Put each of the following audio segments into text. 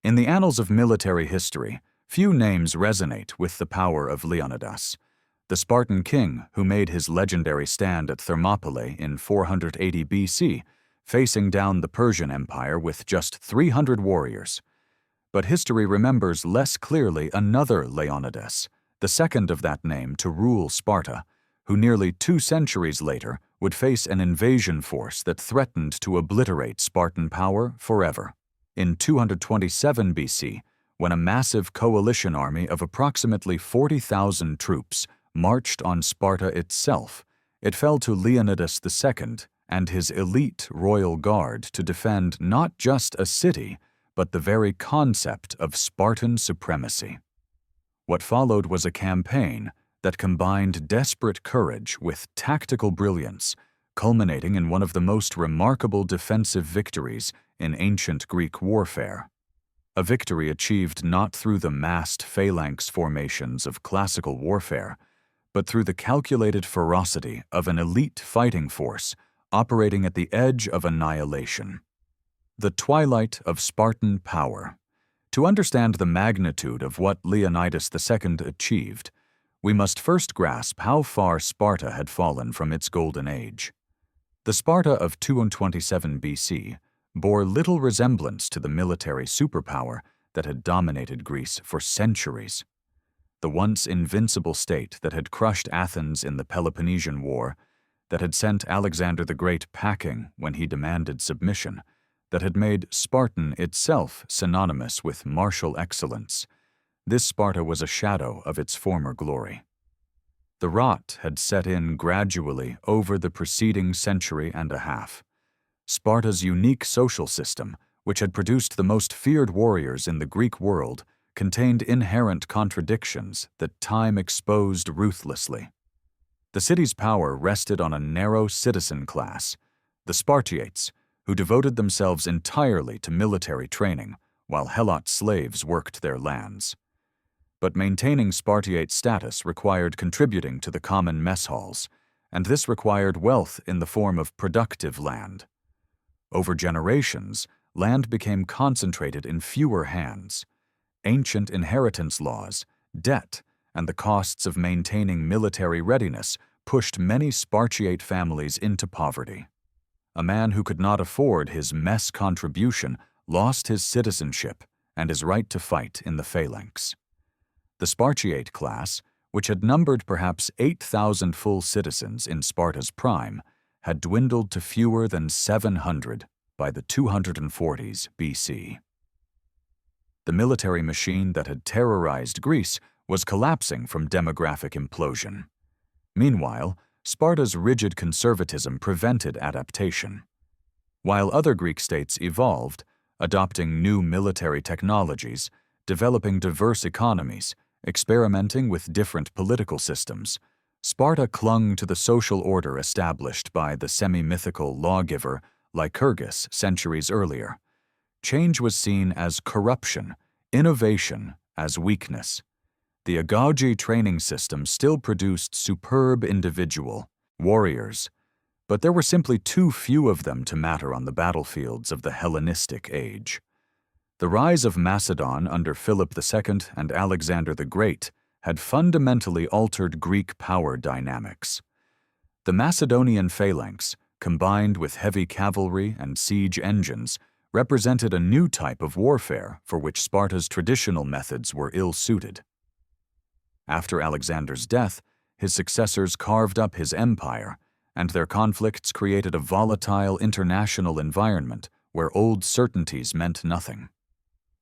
In the annals of military history, few names resonate with the power of Leonidas, the Spartan king who made his legendary stand at Thermopylae in 480 BC, facing down the Persian Empire with just 300 warriors. But history remembers less clearly another Leonidas, the second of that name to rule Sparta, who nearly 2 centuries later would face an invasion force that threatened to obliterate Spartan power forever. In 227 BC, when a massive coalition army of approximately 40,000 troops marched on Sparta itself, it fell to Leonidas II and his elite royal guard to defend not just a city, but the very concept of Spartan supremacy. What followed was a campaign that combined desperate courage with tactical brilliance, culminating in one of the most remarkable defensive victories in ancient Greek warfare. A victory achieved not through the massed phalanx formations of classical warfare, but through the calculated ferocity of an elite fighting force operating at the edge of annihilation. The twilight of Spartan power. To understand the magnitude of what Leonidas II achieved, we must first grasp how far Sparta had fallen from its golden age. The Sparta of 227 BC bore little resemblance to the military superpower that had dominated Greece for centuries. The once invincible state that had crushed Athens in the Peloponnesian War, that had sent Alexander the Great packing when he demanded submission, that had made Spartan itself synonymous with martial excellence, this Sparta was a shadow of its former glory. The rot had set in gradually over the preceding century and a half. Sparta's unique social system, which had produced the most feared warriors in the Greek world, contained inherent contradictions that time exposed ruthlessly. The city's power rested on a narrow citizen class, the Spartiates, who devoted themselves entirely to military training, while Helot slaves worked their lands. But maintaining Spartiate status required contributing to the common mess halls, and this required wealth in the form of productive land. Over generations, land became concentrated in fewer hands. Ancient inheritance laws, debt, and the costs of maintaining military readiness pushed many Spartiate families into poverty. A man who could not afford his mess contribution lost his citizenship and his right to fight in the phalanx. The Spartiate class, which had numbered perhaps 8,000 full citizens in Sparta's prime, had dwindled to fewer than 700 by the 240s BC. The military machine that had terrorized Greece was collapsing from demographic implosion. Meanwhile, Sparta's rigid conservatism prevented adaptation. While other Greek states evolved, adopting new military technologies, developing diverse economies, experimenting with different political systems, Sparta clung to the social order established by the semi-mythical lawgiver Lycurgus centuries earlier. Change was seen as corruption, innovation as weakness. The Agougi training system still produced superb individual warriors, but there were simply too few of them to matter on the battlefields of the Hellenistic age. The rise of Macedon under Philip II and Alexander the Great had fundamentally altered Greek power dynamics. The Macedonian phalanx, combined with heavy cavalry and siege engines, represented a new type of warfare for which Sparta's traditional methods were ill-suited. After Alexander's death, his successors carved up his empire, and their conflicts created a volatile international environment where old certainties meant nothing.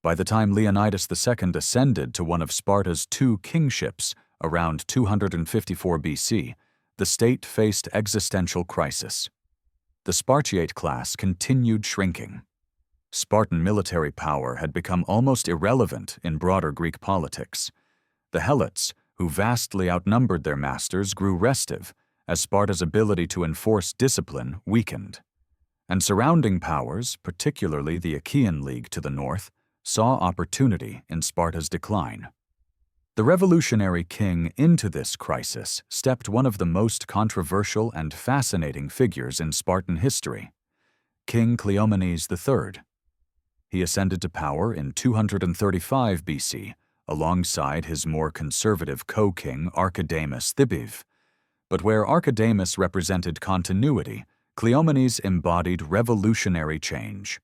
By the time Leonidas II ascended to one of Sparta's 2 kingships around 254 BC, the state faced existential crisis. The Spartiate class continued shrinking. Spartan military power had become almost irrelevant in broader Greek politics. The Helots, who vastly outnumbered their masters, grew restive as Sparta's ability to enforce discipline weakened. And surrounding powers, particularly the Achaean League to the north, saw opportunity in Sparta's decline. The revolutionary king into this crisis stepped one of the most controversial and fascinating figures in Spartan history, King Cleomenes III. He ascended to power in 235 BC, alongside his more conservative co-king Archidamus Thibiv. But where Archidamus represented continuity, Cleomenes embodied revolutionary change.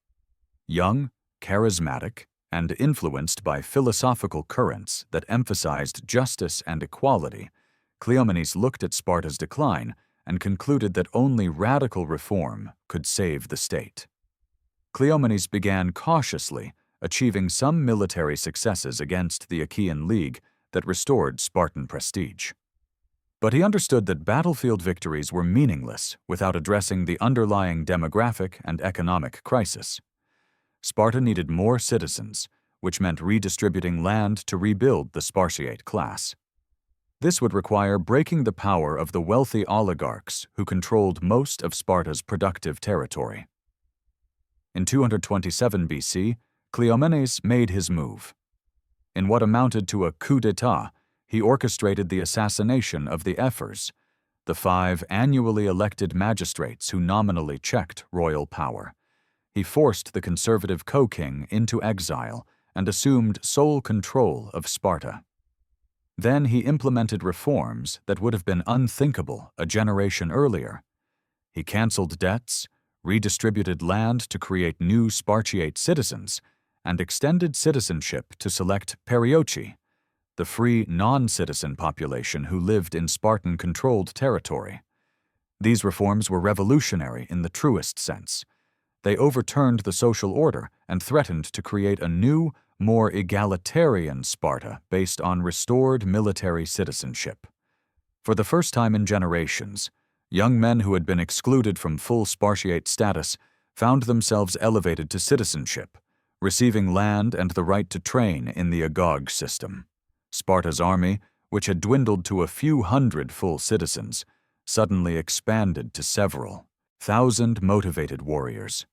Young, charismatic, and influenced by philosophical currents that emphasized justice and equality, Cleomenes looked at Sparta's decline and concluded that only radical reform could save the state. Cleomenes began cautiously, achieving some military successes against the Achaean League that restored Spartan prestige. But he understood that battlefield victories were meaningless without addressing the underlying demographic and economic crisis. Sparta needed more citizens, which meant redistributing land to rebuild the Spartiate class. This would require breaking the power of the wealthy oligarchs who controlled most of Sparta's productive territory. In 227 BC, Cleomenes made his move. In what amounted to a coup d'état, he orchestrated the assassination of the ephors, the 5 annually elected magistrates who nominally checked royal power. He forced the conservative co-king into exile and assumed sole control of Sparta. Then he implemented reforms that would have been unthinkable a generation earlier. He canceled debts, redistributed land to create new Spartiate citizens, and extended citizenship to select perioeci, the free non-citizen population who lived in Spartan-controlled territory. These reforms were revolutionary in the truest sense. They overturned the social order and threatened to create a new, more egalitarian Sparta based on restored military citizenship. For the first time in generations, young men who had been excluded from full Spartiate status found themselves elevated to citizenship, receiving land and the right to train in the agog system. Sparta's army, which had dwindled to a few hundred full citizens, suddenly expanded to several thousand motivated warriors.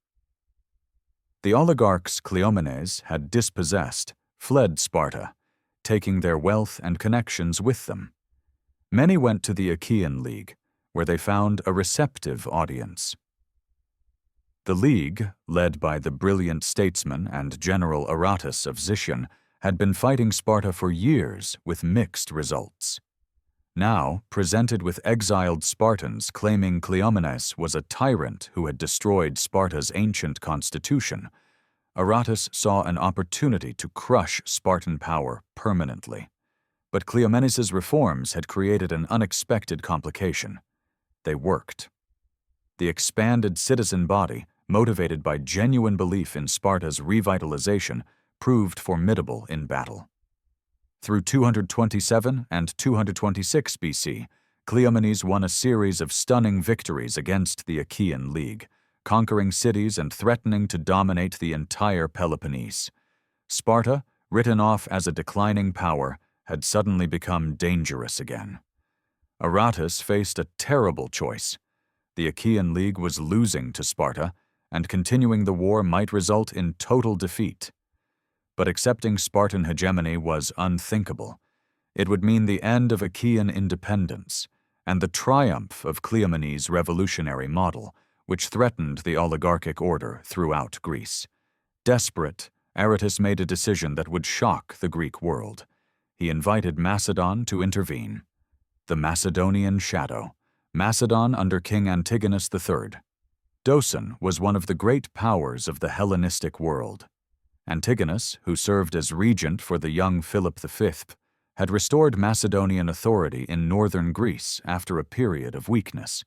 The oligarchs Cleomenes had dispossessed fled Sparta, taking their wealth and connections with them. Many went to the Achaean League, where they found a receptive audience. The League, led by the brilliant statesman and general Aratus of Zicyon, had been fighting Sparta for years with mixed results. Now, presented with exiled Spartans claiming Cleomenes was a tyrant who had destroyed Sparta's ancient constitution, Aratus saw an opportunity to crush Spartan power permanently. But Cleomenes's reforms had created an unexpected complication. They worked. The expanded citizen body, motivated by genuine belief in Sparta's revitalization, proved formidable in battle. Through 227 and 226 BC, Cleomenes won a series of stunning victories against the Achaean League, conquering cities and threatening to dominate the entire Peloponnese. Sparta, written off as a declining power, had suddenly become dangerous again. Aratus faced a terrible choice. The Achaean League was losing to Sparta, and continuing the war might result in total defeat. But accepting Spartan hegemony was unthinkable. It would mean the end of Achaean independence and the triumph of Cleomenes' revolutionary model, which threatened the oligarchic order throughout Greece. Desperate, Aratus made a decision that would shock the Greek world. He invited Macedon to intervene. The Macedonian Shadow, Macedon under King Antigonus III. Doson was one of the great powers of the Hellenistic world. Antigonus, who served as regent for the young Philip V, had restored Macedonian authority in northern Greece after a period of weakness.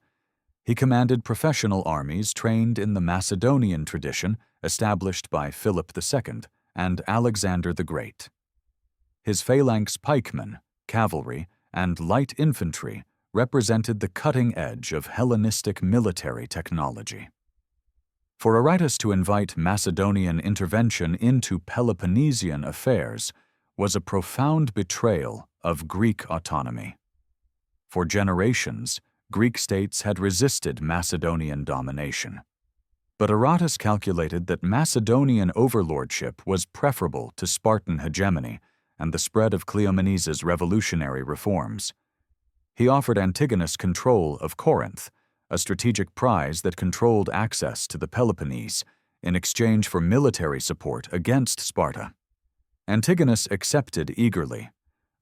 He commanded professional armies trained in the Macedonian tradition established by Philip II and Alexander the Great. His phalanx pikemen, cavalry, and light infantry represented the cutting edge of Hellenistic military technology. For Aratus to invite Macedonian intervention into Peloponnesian affairs was a profound betrayal of Greek autonomy. For generations, Greek states had resisted Macedonian domination. But Aratus calculated that Macedonian overlordship was preferable to Spartan hegemony and the spread of Cleomenes's revolutionary reforms. He offered Antigonus control of Corinth, a strategic prize that controlled access to the Peloponnese, in exchange for military support against Sparta. Antigonus accepted eagerly.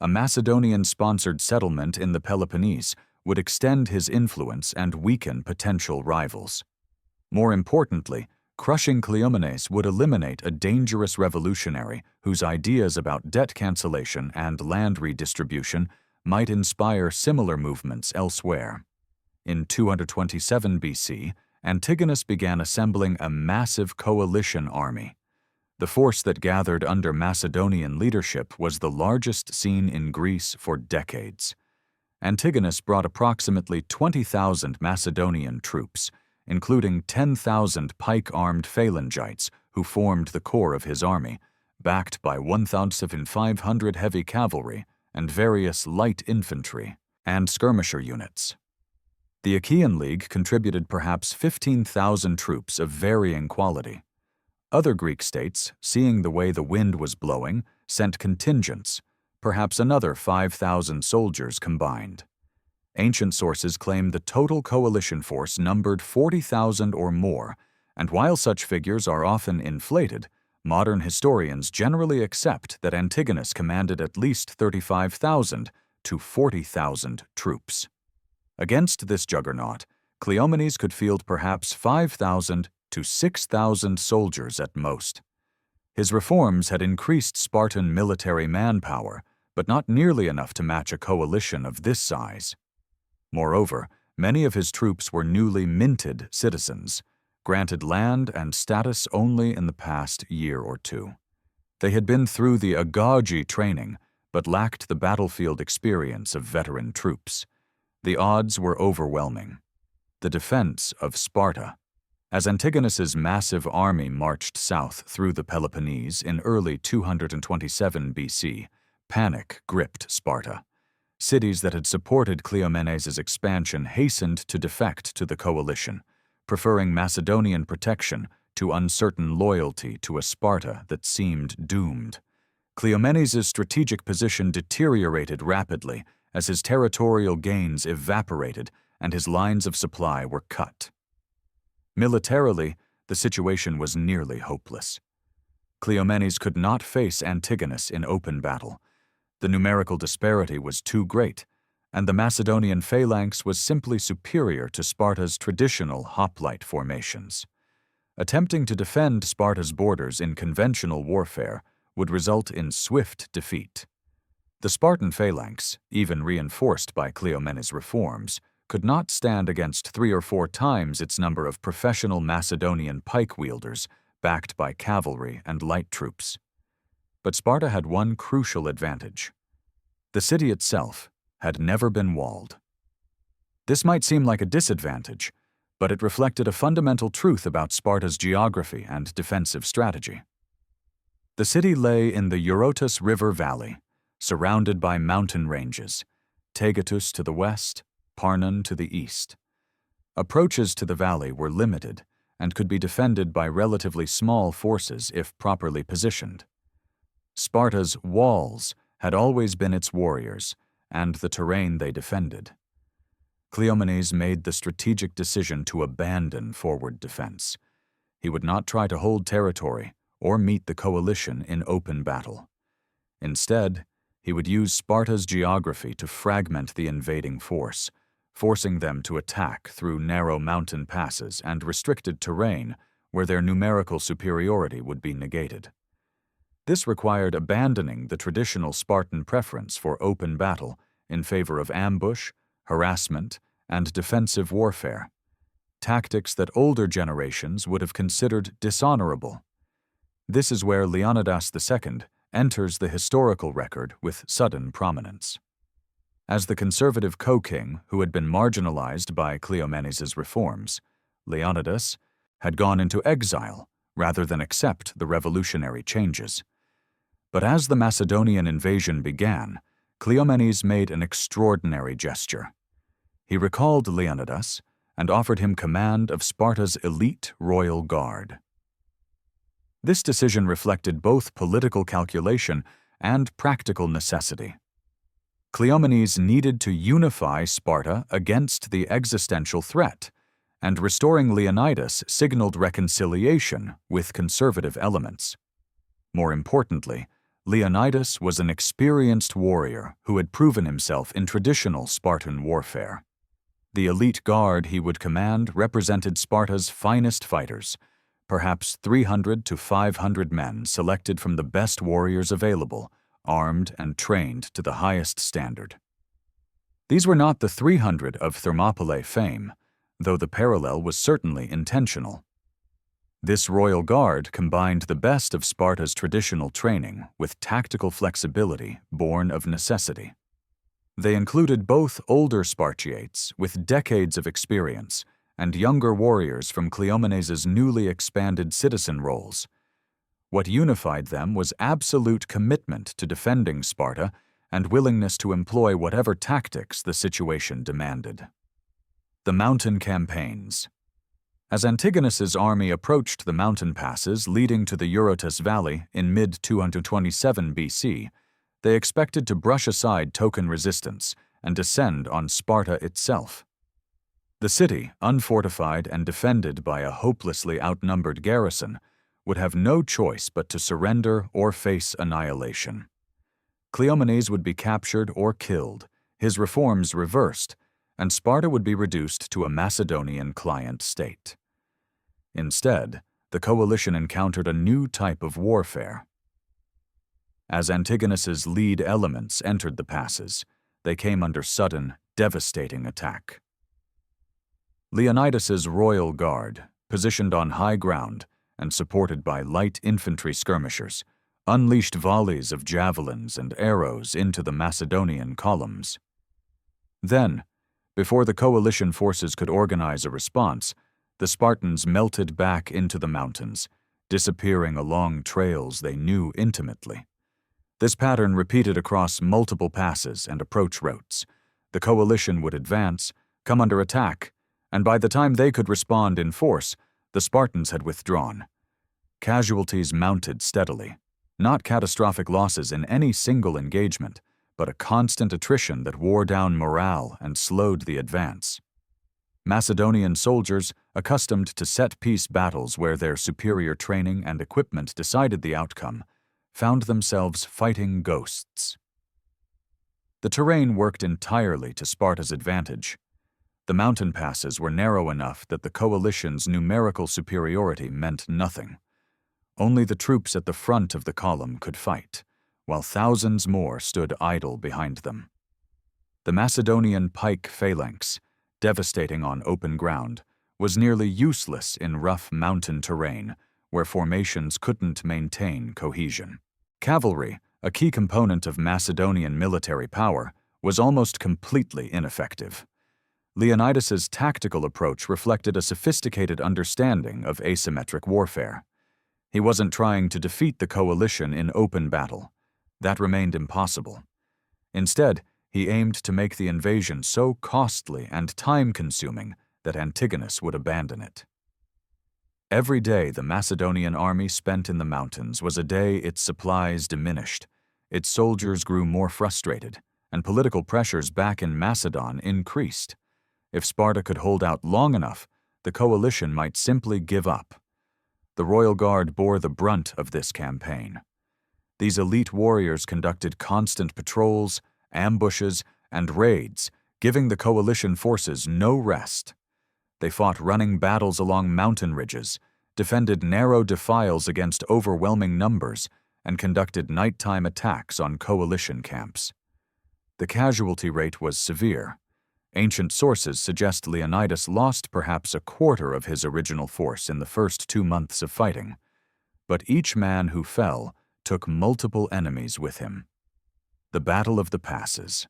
A Macedonian-sponsored settlement in the Peloponnese would extend his influence and weaken potential rivals. More importantly, crushing Cleomenes would eliminate a dangerous revolutionary whose ideas about debt cancellation and land redistribution might inspire similar movements elsewhere. In 227 BC, Antigonus began assembling a massive coalition army. The force that gathered under Macedonian leadership was the largest seen in Greece for decades. Antigonus brought approximately 20,000 Macedonian troops, including 10,000 pike-armed phalangites who formed the core of his army, backed by 1,500 heavy cavalry and various light infantry and skirmisher units. The Achaean League contributed perhaps 15,000 troops of varying quality. Other Greek states, seeing the way the wind was blowing, sent contingents, perhaps another 5,000 soldiers combined. Ancient sources claim the total coalition force numbered 40,000 or more, and while such figures are often inflated, modern historians generally accept that Antigonus commanded at least 35,000 to 40,000 troops. Against this juggernaut, Cleomenes could field perhaps 5,000 to 6,000 soldiers at most. His reforms had increased Spartan military manpower, but not nearly enough to match a coalition of this size. Moreover, many of his troops were newly minted citizens, granted land and status only in the past year or two. They had been through the agagi training, but lacked the battlefield experience of veteran troops. The odds were overwhelming. The defense of Sparta. As Antigonus's massive army marched south through the Peloponnese in early 227 BC, panic gripped Sparta. Cities that had supported Cleomenes' expansion hastened to defect to the coalition, preferring Macedonian protection to uncertain loyalty to a Sparta that seemed doomed. Cleomenes' strategic position deteriorated rapidly as his territorial gains evaporated and his lines of supply were cut. Militarily, the situation was nearly hopeless. Cleomenes could not face Antigonus in open battle. The numerical disparity was too great, and the Macedonian phalanx was simply superior to Sparta's traditional hoplite formations. Attempting to defend Sparta's borders in conventional warfare would result in swift defeat. The Spartan phalanx, even reinforced by Cleomenes' reforms, could not stand against 3 or 4 times its number of professional Macedonian pike wielders backed by cavalry and light troops. But Sparta had one crucial advantage. The city itself had never been walled. This might seem like a disadvantage, but it reflected a fundamental truth about Sparta's geography and defensive strategy. The city lay in the Eurotas River Valley, surrounded by mountain ranges, Taygetus to the west, Parnon to the east. Approaches to the valley were limited and could be defended by relatively small forces if properly positioned. Sparta's walls had always been its warriors and the terrain they defended. Cleomenes made the strategic decision to abandon forward defense. He would not try to hold territory or meet the coalition in open battle. Instead, he would use Sparta's geography to fragment the invading force, forcing them to attack through narrow mountain passes and restricted terrain where their numerical superiority would be negated. This required abandoning the traditional Spartan preference for open battle in favor of ambush, harassment, and defensive warfare, tactics that older generations would have considered dishonorable. This is where Leonidas II enters the historical record with sudden prominence. As the conservative co-king who had been marginalized by Cleomenes' reforms, Leonidas had gone into exile rather than accept the revolutionary changes. But as the Macedonian invasion began, Cleomenes made an extraordinary gesture. He recalled Leonidas and offered him command of Sparta's elite royal guard. This decision reflected both political calculation and practical necessity. Cleomenes needed to unify Sparta against the existential threat, and restoring Leonidas signaled reconciliation with conservative elements. More importantly, Leonidas was an experienced warrior who had proven himself in traditional Spartan warfare. The elite guard he would command represented Sparta's finest fighters, perhaps 300 to 500 men selected from the best warriors available, armed and trained to the highest standard. These were not the 300 of Thermopylae fame, though the parallel was certainly intentional. This royal guard combined the best of Sparta's traditional training with tactical flexibility born of necessity. They included both older Spartiates with decades of experience and younger warriors from Cleomenes's newly expanded citizen roles. What unified them was absolute commitment to defending Sparta and willingness to employ whatever tactics the situation demanded. The mountain campaigns. As Antigonus's army approached the mountain passes leading to the Eurotas Valley in mid-227 BC, they expected to brush aside token resistance and descend on Sparta itself. The city, unfortified and defended by a hopelessly outnumbered garrison, would have no choice but to surrender or face annihilation. Cleomenes would be captured or killed, his reforms reversed, and Sparta would be reduced to a Macedonian client state. Instead, the coalition encountered a new type of warfare. As Antigonus's lead elements entered the passes, they came under sudden, devastating attack. Leonidas's royal guard, positioned on high ground and supported by light infantry skirmishers, unleashed volleys of javelins and arrows into the Macedonian columns. Then, before the coalition forces could organize a response, the Spartans melted back into the mountains, disappearing along trails they knew intimately. This pattern repeated across multiple passes and approach routes. The coalition would advance, come under attack, and by the time they could respond in force, the Spartans had withdrawn. Casualties mounted steadily, not catastrophic losses in any single engagement, but a constant attrition that wore down morale and slowed the advance. Macedonian soldiers, accustomed to set-piece battles where their superior training and equipment decided the outcome, found themselves fighting ghosts. The terrain worked entirely to Sparta's advantage. The mountain passes were narrow enough that the coalition's numerical superiority meant nothing. Only the troops at the front of the column could fight, while thousands more stood idle behind them. The Macedonian pike phalanx, devastating on open ground, was nearly useless in rough mountain terrain where formations couldn't maintain cohesion. Cavalry, a key component of Macedonian military power, was almost completely ineffective. Leonidas's tactical approach reflected a sophisticated understanding of asymmetric warfare. He wasn't trying to defeat the coalition in open battle. That remained impossible. Instead, he aimed to make the invasion so costly and time-consuming that Antigonus would abandon it. Every day the Macedonian army spent in the mountains was a day its supplies diminished, its soldiers grew more frustrated, and political pressures back in Macedon increased. If Sparta could hold out long enough, the coalition might simply give up. The Royal Guard bore the brunt of this campaign. These elite warriors conducted constant patrols, ambushes, and raids, giving the coalition forces no rest. They fought running battles along mountain ridges, defended narrow defiles against overwhelming numbers, and conducted nighttime attacks on coalition camps. The casualty rate was severe. Ancient sources suggest Leonidas lost perhaps a quarter of his original force in the first 2 months of fighting. But each man who fell took multiple enemies with him. The Battle of the Passes.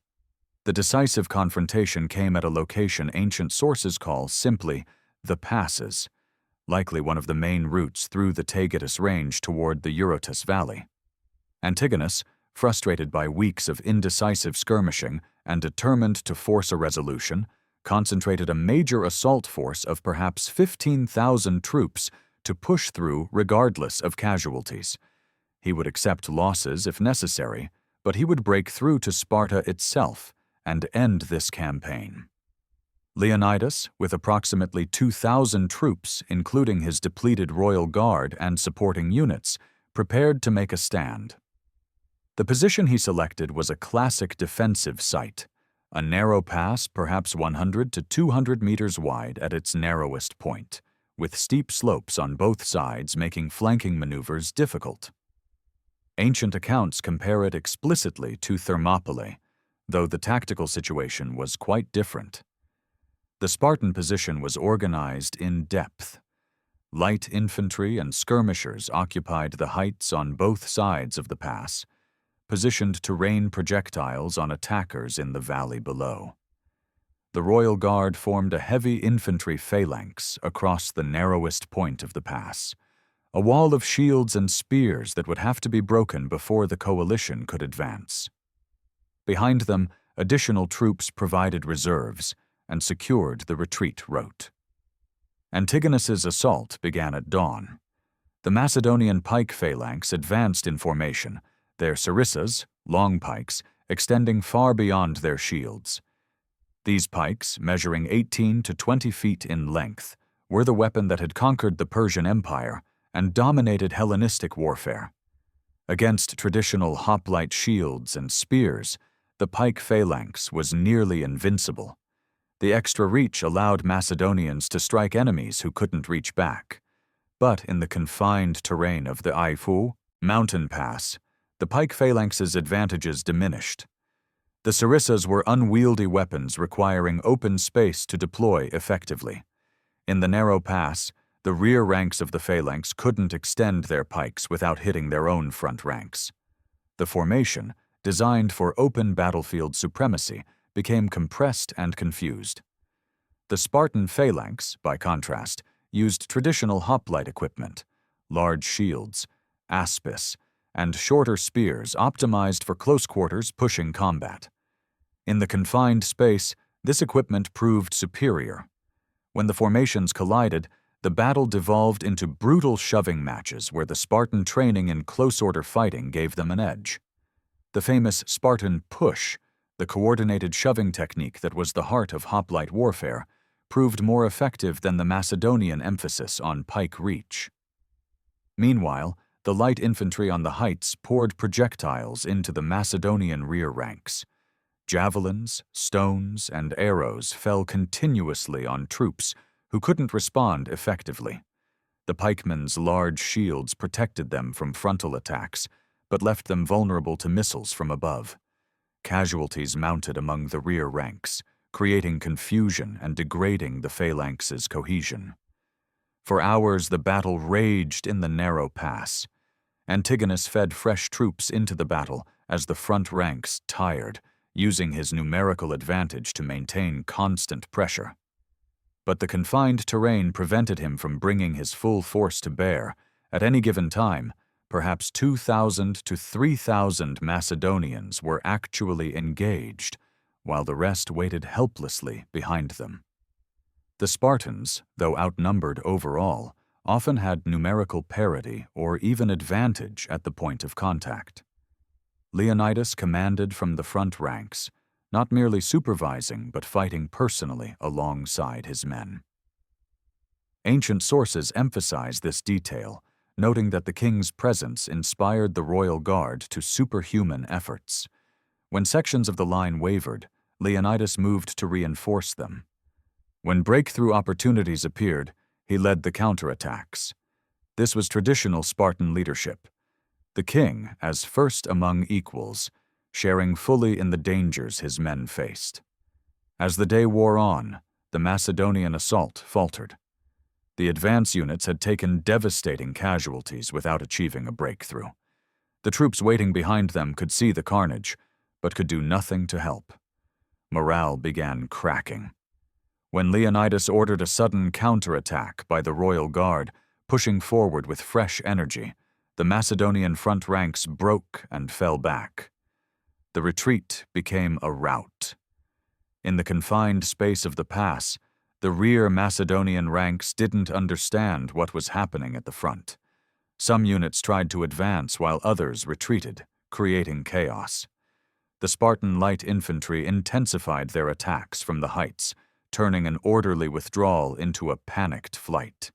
The decisive confrontation came at a location ancient sources call simply the Passes, likely one of the main routes through the Taygetus Range toward the Eurotas Valley. Antigonus, frustrated by weeks of indecisive skirmishing and determined to force a resolution, concentrated a major assault force of perhaps 15,000 troops to push through regardless of casualties. He would accept losses if necessary, but he would break through to Sparta itself and end this campaign. Leonidas, with approximately 2,000 troops, including his depleted royal guard and supporting units, prepared to make a stand. The position he selected was a classic defensive site, a narrow pass perhaps 100 to 200 meters wide at its narrowest point, with steep slopes on both sides making flanking maneuvers difficult. Ancient accounts compare it explicitly to Thermopylae, though the tactical situation was quite different. The Spartan position was organized in depth. Light infantry and skirmishers occupied the heights on both sides of the pass, positioned to rain projectiles on attackers in the valley below. The Royal Guard formed a heavy infantry phalanx across the narrowest point of the pass, a wall of shields and spears that would have to be broken before the coalition could advance. Behind them, additional troops provided reserves and secured the retreat route. Antigonus's assault began at dawn. The Macedonian pike phalanx advanced in formation, their sarissas, long pikes, extending far beyond their shields. These pikes, measuring 18 to 20 feet in length, were the weapon that had conquered the Persian Empire and dominated Hellenistic warfare. Against traditional hoplite shields and spears, the pike phalanx was nearly invincible. The extra reach allowed Macedonians to strike enemies who couldn't reach back. But in the confined terrain of the Aifu mountain pass, the pike phalanx's advantages diminished. The sarissas were unwieldy weapons requiring open space to deploy effectively. In the narrow pass, the rear ranks of the phalanx couldn't extend their pikes without hitting their own front ranks. The formation, designed for open battlefield supremacy, became compressed and confused. The Spartan phalanx, by contrast, used traditional hoplite equipment, large shields, aspis, and shorter spears optimized for close quarters pushing combat. In the confined space, this equipment proved superior. When the formations collided, the battle devolved into brutal shoving matches where the Spartan training in close-order fighting gave them an edge. The famous Spartan push, the coordinated shoving technique that was the heart of hoplite warfare, proved more effective than the Macedonian emphasis on pike reach. Meanwhile, the light infantry on the heights poured projectiles into the Macedonian rear ranks. Javelins, stones, and arrows fell continuously on troops who couldn't respond effectively. The pikemen's large shields protected them from frontal attacks, but left them vulnerable to missiles from above. Casualties mounted among the rear ranks, creating confusion and degrading the phalanx's cohesion. For hours the battle raged in the narrow pass. Antigonus fed fresh troops into the battle as the front ranks tired, using his numerical advantage to maintain constant pressure. But the confined terrain prevented him from bringing his full force to bear. At any given time, perhaps 2,000 to 3,000 Macedonians were actually engaged, while the rest waited helplessly behind them. The Spartans, though outnumbered overall, often had numerical parity or even advantage at the point of contact. Leonidas commanded from the front ranks, not merely supervising but fighting personally alongside his men. Ancient sources emphasize this detail, noting that the king's presence inspired the royal guard to superhuman efforts. When sections of the line wavered, Leonidas moved to reinforce them. When breakthrough opportunities appeared, he led the counterattacks. This was traditional Spartan leadership. The king, as first among equals, sharing fully in the dangers his men faced. As the day wore on, the Macedonian assault faltered. The advance units had taken devastating casualties without achieving a breakthrough. The troops waiting behind them could see the carnage, but could do nothing to help. Morale began cracking. When Leonidas ordered a sudden counterattack by the royal guard, pushing forward with fresh energy, the Macedonian front ranks broke and fell back. The retreat became a rout. In the confined space of the pass, the rear Macedonian ranks didn't understand what was happening at the front. Some units tried to advance while others retreated, creating chaos. The Spartan light infantry intensified their attacks from the heights, turning an orderly withdrawal into a panicked flight.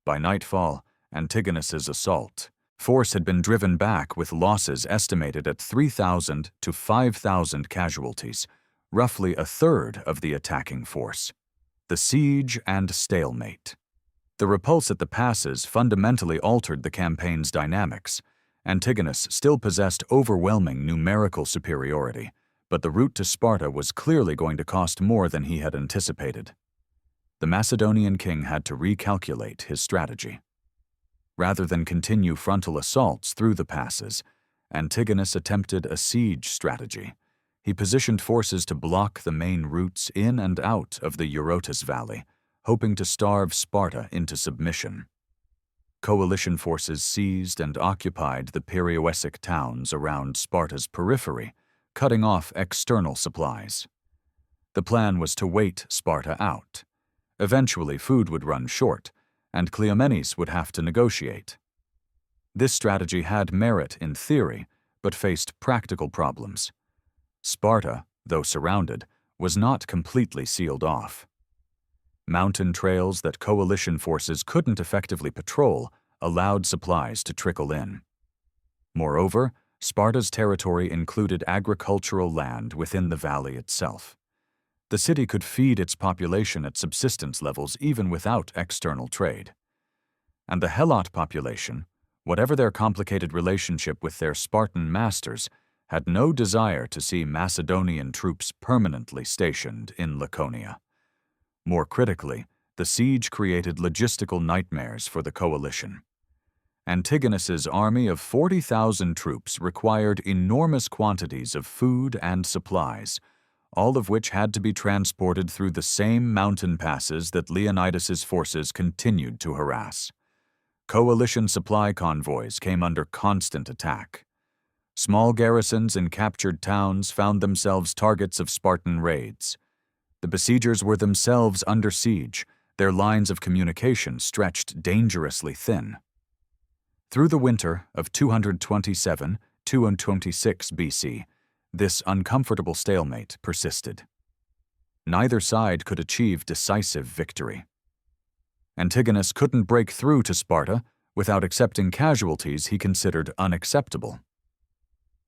By nightfall, Antigonus's assault force had been driven back with losses estimated at 3,000 to 5,000 casualties, roughly a third of the attacking force. The siege and stalemate. The repulse at the passes fundamentally altered the campaign's dynamics. Antigonus still possessed overwhelming numerical superiority, but the route to Sparta was clearly going to cost more than he had anticipated. The Macedonian king had to recalculate his strategy. Rather than continue frontal assaults through the passes, Antigonus attempted a siege strategy. He positioned forces to block the main routes in and out of the Eurotas Valley, hoping to starve Sparta into submission. Coalition forces seized and occupied the Perioecic towns around Sparta's periphery, cutting off external supplies. The plan was to wait Sparta out. Eventually, food would run short, and Cleomenes would have to negotiate. This strategy had merit in theory, but faced practical problems. Sparta, though surrounded, was not completely sealed off. Mountain trails that coalition forces couldn't effectively patrol allowed supplies to trickle in. Moreover, Sparta's territory included agricultural land within the valley itself. The city could feed its population at subsistence levels even without external trade. And the Helot population, whatever their complicated relationship with their Spartan masters, had no desire to see Macedonian troops permanently stationed in Laconia. More critically, the siege created logistical nightmares for the coalition. Antigonus's army of 40,000 troops required enormous quantities of food and supplies, all of which had to be transported through the same mountain passes that Leonidas's forces continued to harass. Coalition supply convoys came under constant attack. Small garrisons in captured towns found themselves targets of Spartan raids. The besiegers were themselves under siege, their lines of communication stretched dangerously thin. Through the winter of 227-226 BC, this uncomfortable stalemate persisted. Neither side could achieve decisive victory. Antigonus couldn't break through to Sparta without accepting casualties he considered unacceptable.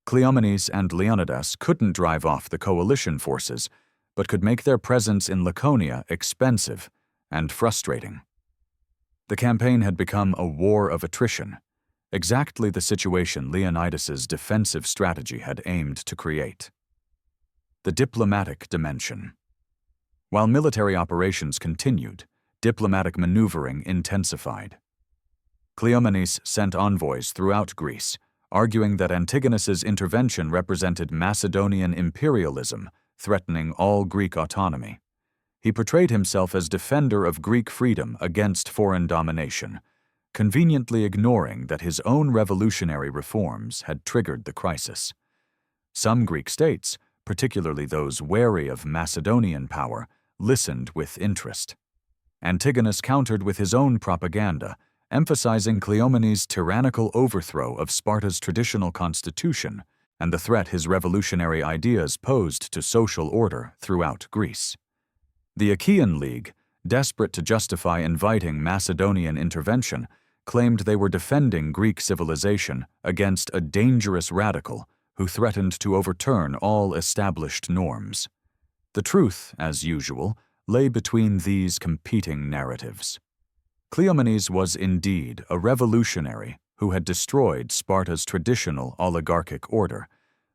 Cleomenes and Leonidas couldn't drive off the coalition forces, but could make their presence in Laconia expensive and frustrating. The campaign had become a war of attrition, exactly the situation Leonidas's defensive strategy had aimed to create. The diplomatic dimension. While military operations continued, diplomatic maneuvering intensified. Cleomenes sent envoys throughout Greece, arguing that Antigonus's intervention represented Macedonian imperialism, threatening all Greek autonomy. He portrayed himself as defender of Greek freedom against foreign domination, conveniently ignoring that his own revolutionary reforms had triggered the crisis. Some Greek states, particularly those wary of Macedonian power, listened with interest. Antigonus countered with his own propaganda, emphasizing Cleomenes' tyrannical overthrow of Sparta's traditional constitution and the threat his revolutionary ideas posed to social order throughout Greece. The Achaean League, desperate to justify inviting Macedonian intervention, claimed they were defending Greek civilization against a dangerous radical who threatened to overturn all established norms. The truth, as usual, lay between these competing narratives. Cleomenes was indeed a revolutionary who had destroyed Sparta's traditional oligarchic order,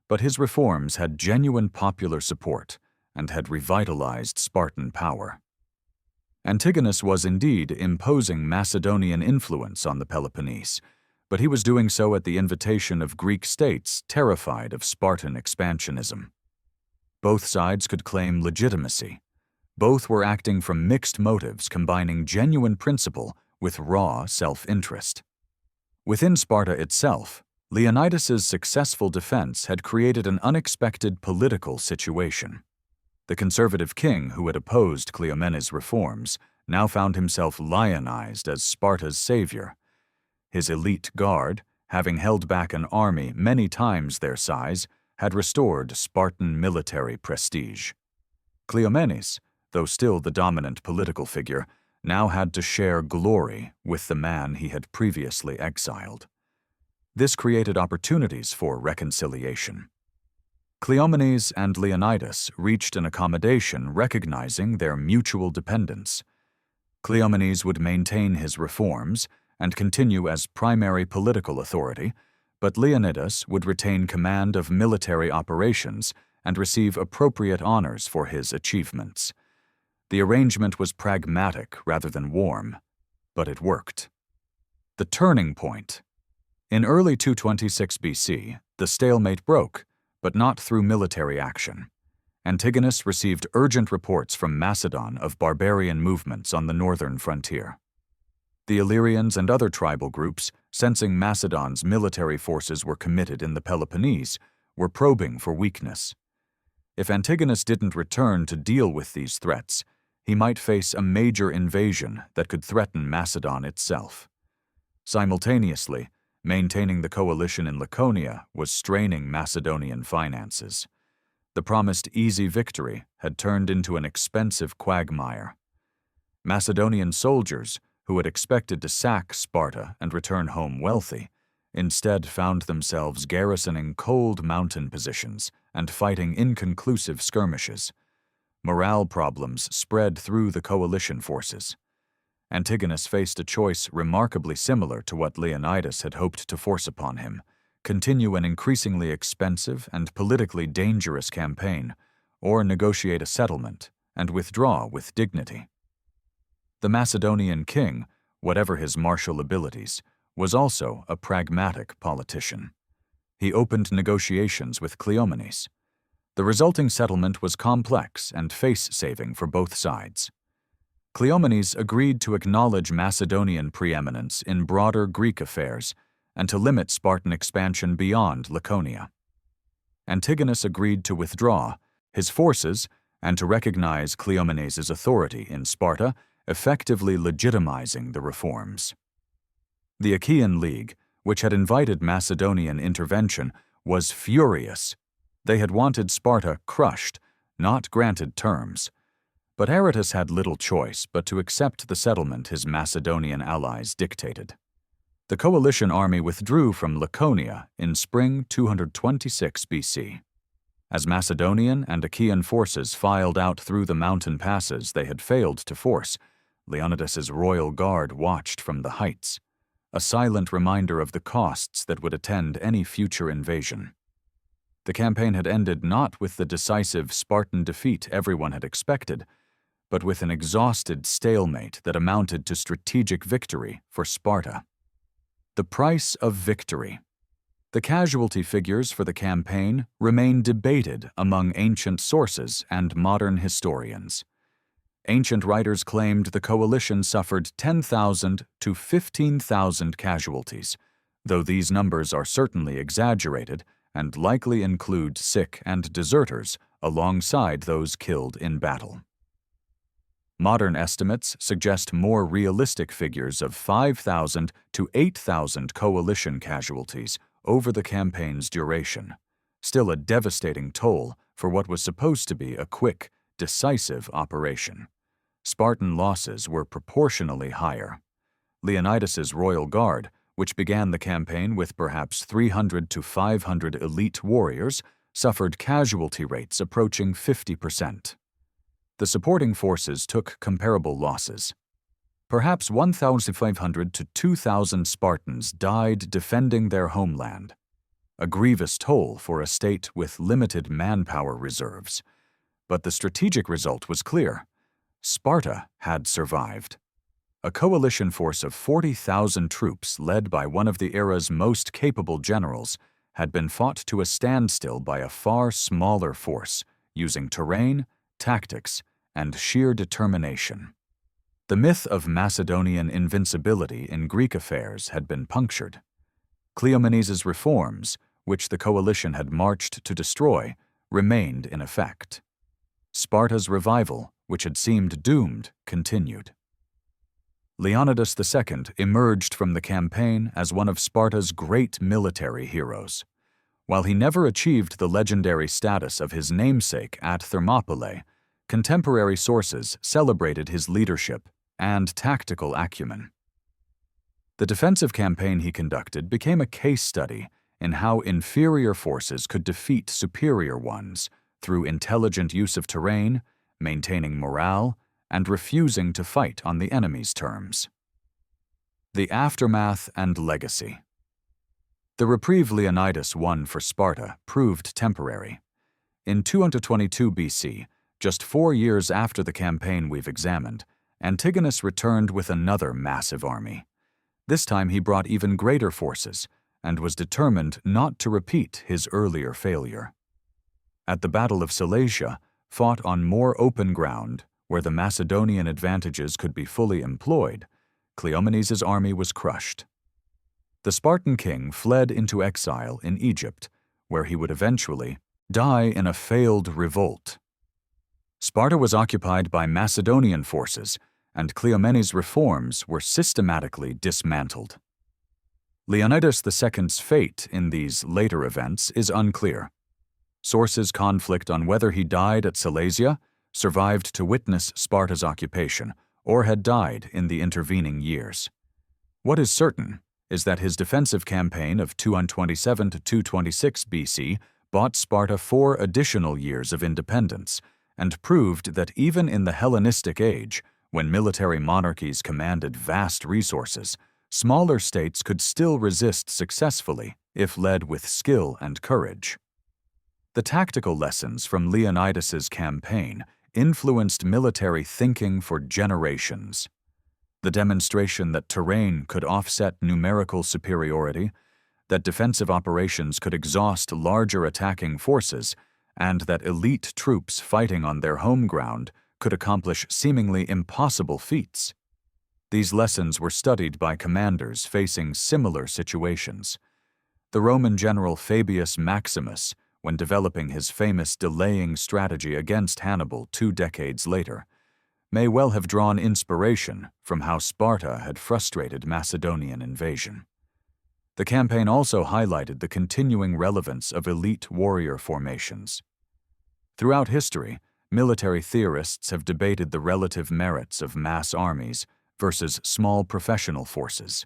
but his reforms had genuine popular support and had revitalized Spartan power. Antigonus was indeed imposing Macedonian influence on the Peloponnese, but he was doing so at the invitation of Greek states terrified of Spartan expansionism. Both sides could claim legitimacy. Both were acting from mixed motives combining genuine principle with raw self-interest. Within Sparta itself, Leonidas's successful defense had created an unexpected political situation. The conservative king who had opposed Cleomenes' reforms now found himself lionized as Sparta's savior. His elite guard, having held back an army many times their size, had restored Spartan military prestige. Cleomenes, though still the dominant political figure, now had to share glory with the man he had previously exiled. This created opportunities for reconciliation. Cleomenes and Leonidas reached an accommodation recognizing their mutual dependence. Cleomenes would maintain his reforms and continue as primary political authority, but Leonidas would retain command of military operations and receive appropriate honors for his achievements. The arrangement was pragmatic rather than warm, but it worked. The turning point. In early 226 BC, the stalemate broke, but not through military action. Antigonus received urgent reports from Macedon of barbarian movements on the northern frontier. The Illyrians and other tribal groups, sensing Macedon's military forces were committed in the Peloponnese, were probing for weakness. If Antigonus didn't return to deal with these threats, he might face a major invasion that could threaten Macedon itself. Simultaneously, maintaining the coalition in Laconia was straining Macedonian finances. The promised easy victory had turned into an expensive quagmire. Macedonian soldiers, who had expected to sack Sparta and return home wealthy, instead found themselves garrisoning cold mountain positions and fighting inconclusive skirmishes. Morale problems spread through the coalition forces. Antigonus faced a choice remarkably similar to what Leonidas had hoped to force upon him: continue an increasingly expensive and politically dangerous campaign, or negotiate a settlement and withdraw with dignity. The Macedonian king, whatever his martial abilities, was also a pragmatic politician. He opened negotiations with Cleomenes. The resulting settlement was complex and face-saving for both sides. Cleomenes agreed to acknowledge Macedonian preeminence in broader Greek affairs and to limit Spartan expansion beyond Laconia. Antigonus agreed to withdraw his forces and to recognize Cleomenes' authority in Sparta, effectively legitimizing the reforms. The Achaean League, which had invited Macedonian intervention, was furious. They had wanted Sparta crushed, not granted terms. But Aretas had little choice but to accept the settlement his Macedonian allies dictated. The coalition army withdrew from Laconia in spring 226 BC. As Macedonian and Achaean forces filed out through the mountain passes they had failed to force, Leonidas's royal guard watched from the heights, a silent reminder of the costs that would attend any future invasion. The campaign had ended not with the decisive Spartan defeat everyone had expected, but with an exhausted stalemate that amounted to strategic victory for Sparta. The price of victory. The casualty figures for the campaign remain debated among ancient sources and modern historians. Ancient writers claimed the coalition suffered 10,000 to 15,000 casualties, though these numbers are certainly exaggerated and likely include sick and deserters alongside those killed in battle. Modern estimates suggest more realistic figures of 5,000 to 8,000 coalition casualties over the campaign's duration, still a devastating toll for what was supposed to be a quick, decisive operation. Spartan losses were proportionally higher. Leonidas's royal guard, which began the campaign with perhaps 300 to 500 elite warriors, suffered casualty rates approaching 50%. The supporting forces took comparable losses. Perhaps 1,500 to 2,000 Spartans died defending their homeland, a grievous toll for a state with limited manpower reserves. But the strategic result was clear. Sparta had survived. A coalition force of 40,000 troops led by one of the era's most capable generals had been fought to a standstill by a far smaller force, using terrain, tactics, and sheer determination. The myth of Macedonian invincibility in Greek affairs had been punctured. Cleomenes' reforms, which the coalition had marched to destroy, remained in effect. Sparta's revival, which had seemed doomed, continued. Leonidas II emerged from the campaign as one of Sparta's great military heroes. While he never achieved the legendary status of his namesake at Thermopylae, contemporary sources celebrated his leadership and tactical acumen. The defensive campaign he conducted became a case study in how inferior forces could defeat superior ones through intelligent use of terrain, maintaining morale, and refusing to fight on the enemy's terms. The aftermath and legacy. The reprieve Leonidas won for Sparta proved temporary. In 222 BC, just 4 years after the campaign we've examined, Antigonus returned with another massive army. This time he brought even greater forces and was determined not to repeat his earlier failure. At the Battle of Salacia, fought on more open ground where the Macedonian advantages could be fully employed, Cleomenes' army was crushed. The Spartan king fled into exile in Egypt, where he would eventually die in a failed revolt. Sparta was occupied by Macedonian forces, and Cleomenes' reforms were systematically dismantled. Leonidas II's fate in these later events is unclear. Sources conflict on whether he died at Salacia, survived to witness Sparta's occupation, or had died in the intervening years. What is certain is that his defensive campaign of 227 to 226 BC bought Sparta 4 additional years of independence and proved that even in the Hellenistic age, when military monarchies commanded vast resources, smaller states could still resist successfully if led with skill and courage. The tactical lessons from Leonidas's campaign influenced military thinking for generations. The demonstration that terrain could offset numerical superiority, that defensive operations could exhaust larger attacking forces, and that elite troops fighting on their home ground could accomplish seemingly impossible feats. These lessons were studied by commanders facing similar situations. The Roman general Fabius Maximus, when developing his famous delaying strategy against Hannibal 2 decades later, may well have drawn inspiration from how Sparta had frustrated Macedonian invasion. The campaign also highlighted the continuing relevance of elite warrior formations. Throughout history, military theorists have debated the relative merits of mass armies versus small professional forces.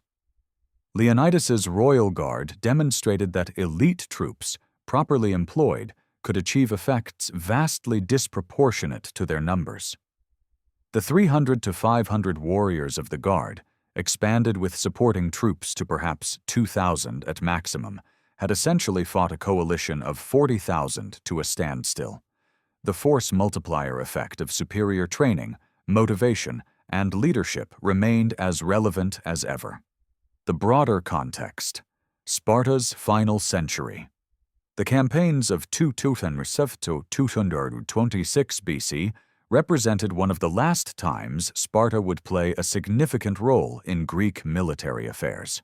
Leonidas's royal guard demonstrated that elite troops, properly employed, could achieve effects vastly disproportionate to their numbers. The 300 to 500 warriors of the guard, expanded with supporting troops to perhaps 2,000 at maximum, had essentially fought a coalition of 40,000 to a standstill. The force multiplier effect of superior training, motivation, and leadership remained as relevant as ever. The broader context: Sparta's final century. The campaigns of 227 to 226 BC represented one of the last times Sparta would play a significant role in Greek military affairs.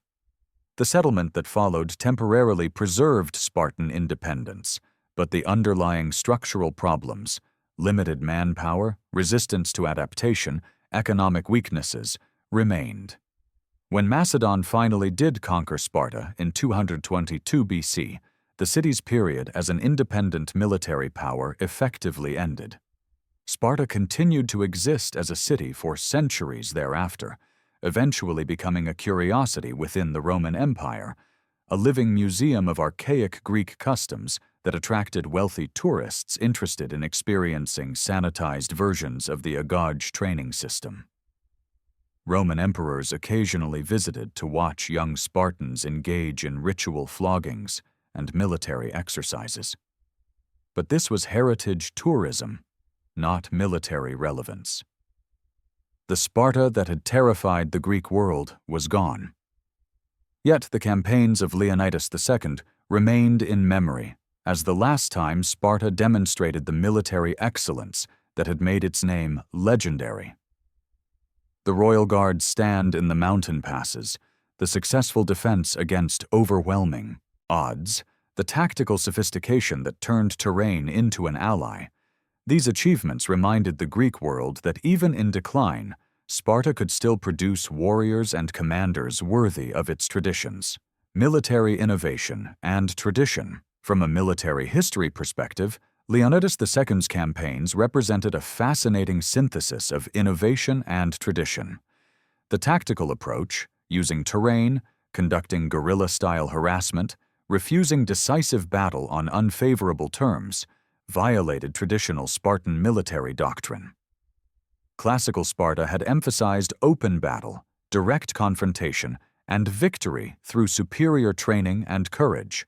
The settlement that followed temporarily preserved Spartan independence, but the underlying structural problems, limited manpower, resistance to adaptation, economic weaknesses, remained. When Macedon finally did conquer Sparta in 222 BC, the city's period as an independent military power effectively ended. Sparta continued to exist as a city for centuries thereafter, eventually becoming a curiosity within the Roman Empire, a living museum of archaic Greek customs that attracted wealthy tourists interested in experiencing sanitized versions of the agage training system. Roman emperors occasionally visited to watch young Spartans engage in ritual floggings and military exercises. But this was heritage tourism, not military relevance. The Sparta that had terrified the Greek world was gone. Yet the campaigns of Leonidas II remained in memory as the last time Sparta demonstrated the military excellence that had made its name legendary. The royal guard's stand in the mountain passes, the successful defense against overwhelming odds, the tactical sophistication that turned terrain into an ally. These achievements reminded the Greek world that even in decline, Sparta could still produce warriors and commanders worthy of its traditions. Military innovation and tradition. From a military history perspective, Leonidas II's campaigns represented a fascinating synthesis of innovation and tradition. The tactical approach, using terrain, conducting guerrilla-style harassment, refusing decisive battle on unfavorable terms, violated traditional Spartan military doctrine. Classical Sparta had emphasized open battle, direct confrontation, and victory through superior training and courage.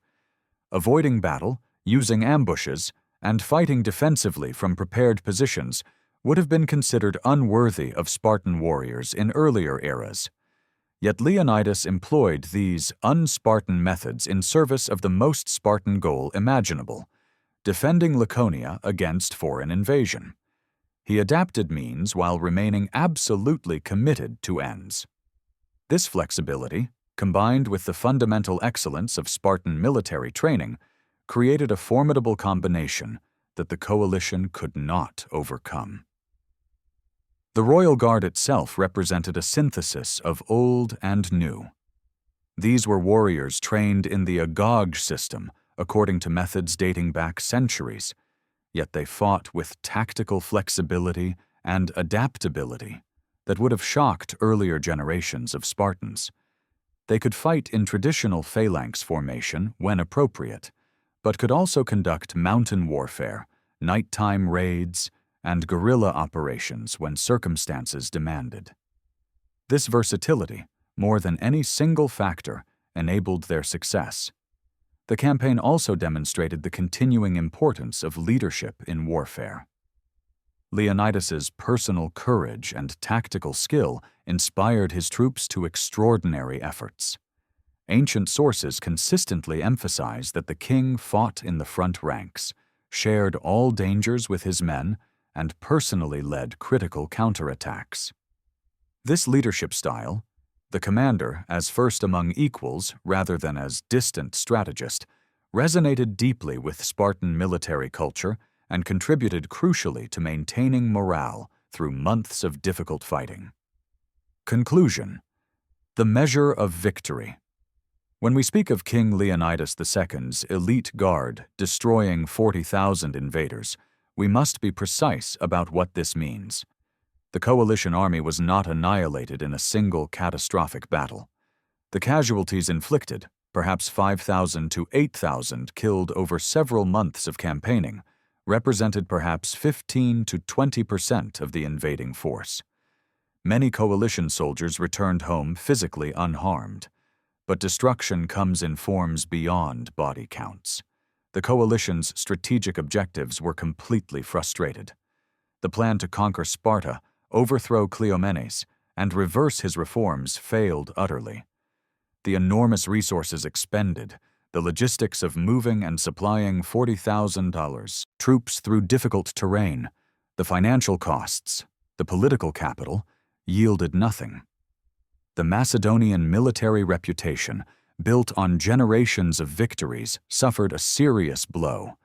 Avoiding battle, using ambushes, and fighting defensively from prepared positions would have been considered unworthy of Spartan warriors in earlier eras. Yet Leonidas employed these un-Spartan methods in service of the most Spartan goal imaginable, defending Laconia against foreign invasion. He adapted means while remaining absolutely committed to ends. This flexibility, combined with the fundamental excellence of Spartan military training, created a formidable combination that the coalition could not overcome. The Royal Guard itself represented a synthesis of old and new. These were warriors trained in the agog system, according to methods dating back centuries, yet they fought with tactical flexibility and adaptability that would have shocked earlier generations of Spartans. They could fight in traditional phalanx formation when appropriate, but could also conduct mountain warfare, nighttime raids, and guerrilla operations when circumstances demanded. This versatility, more than any single factor, enabled their success. The campaign also demonstrated the continuing importance of leadership in warfare. Leonidas's personal courage and tactical skill inspired his troops to extraordinary efforts. Ancient sources consistently emphasize that the king fought in the front ranks, shared all dangers with his men, and personally led critical counterattacks. This leadership style, the commander as first among equals rather than as distant strategist, resonated deeply with Spartan military culture and contributed crucially to maintaining morale through months of difficult fighting. Conclusion: the measure of victory. When we speak of King Leonidas II's elite guard destroying 40,000 invaders, we must be precise about what this means. The coalition army was not annihilated in a single catastrophic battle. The casualties inflicted, perhaps 5,000 to 8,000 killed over several months of campaigning, represented perhaps 15 to 20% of the invading force. Many coalition soldiers returned home physically unharmed. But destruction comes in forms beyond body counts. The coalition's strategic objectives were completely frustrated. The plan to conquer Sparta, overthrow Cleomenes, and reverse his reforms failed utterly. The enormous resources expended, the logistics of moving and supplying $40,000 troops through difficult terrain, the financial costs, the political capital, yielded nothing. The Macedonian military reputation, built on generations of victories, suffered a serious blow,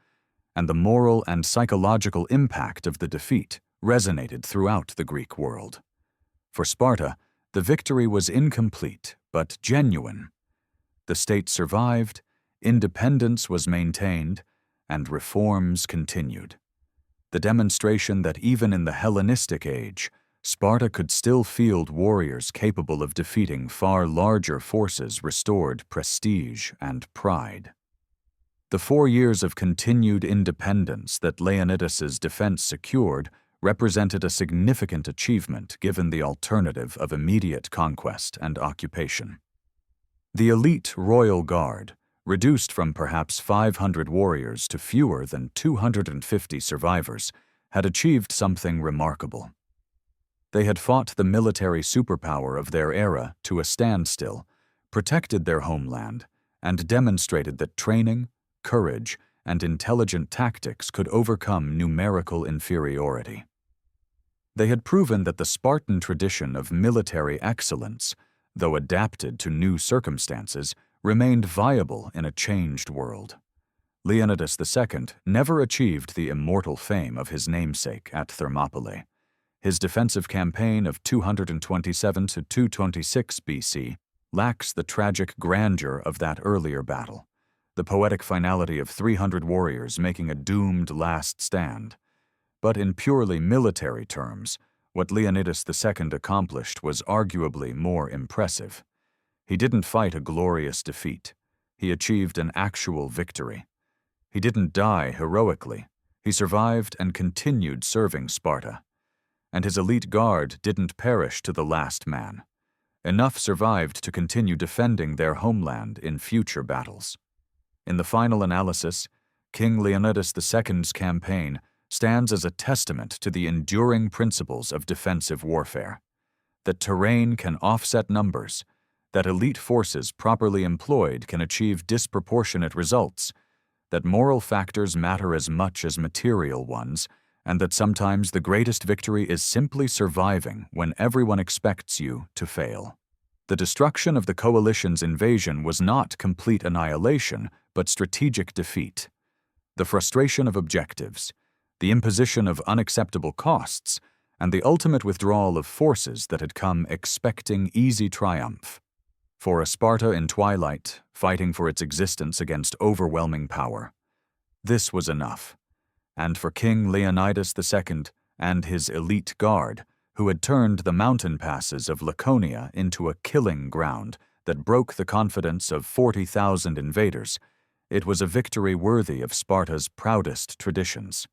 and the moral and psychological impact of the defeat resonated throughout the Greek world. For Sparta, the victory was incomplete but genuine. The state survived, independence was maintained, and reforms continued. The demonstration that even in the Hellenistic age, Sparta could still field warriors capable of defeating far larger forces restored prestige and pride. The 4 years of continued independence that Leonidas's defense secured represented a significant achievement given the alternative of immediate conquest and occupation. The elite Royal Guard, reduced from perhaps 500 warriors to fewer than 250 survivors, had achieved something remarkable. They had fought the military superpower of their era to a standstill, protected their homeland, and demonstrated that training, courage, and intelligent tactics could overcome numerical inferiority. They had proven that the Spartan tradition of military excellence, though adapted to new circumstances, remained viable in a changed world. Leonidas II never achieved the immortal fame of his namesake at Thermopylae. His defensive campaign of 227 to 226 BC lacks the tragic grandeur of that earlier battle, the poetic finality of 300 warriors making a doomed last stand. But in purely military terms, what Leonidas II accomplished was arguably more impressive. He didn't fight a glorious defeat. He achieved an actual victory. He didn't die heroically. He survived and continued serving Sparta. And his elite guard didn't perish to the last man. Enough survived to continue defending their homeland in future battles. In the final analysis, King Leonidas II's campaign stands as a testament to the enduring principles of defensive warfare. That terrain can offset numbers, that elite forces properly employed can achieve disproportionate results, that moral factors matter as much as material ones, and that sometimes the greatest victory is simply surviving when everyone expects you to fail. The destruction of the coalition's invasion was not complete annihilation, but strategic defeat. The frustration of objectives, the imposition of unacceptable costs, and the ultimate withdrawal of forces that had come expecting easy triumph. For a Sparta in twilight, fighting for its existence against overwhelming power, this was enough. And for King Leonidas II and his elite guard, who had turned the mountain passes of Laconia into a killing ground that broke the confidence of 40,000 invaders, it was a victory worthy of Sparta's proudest traditions.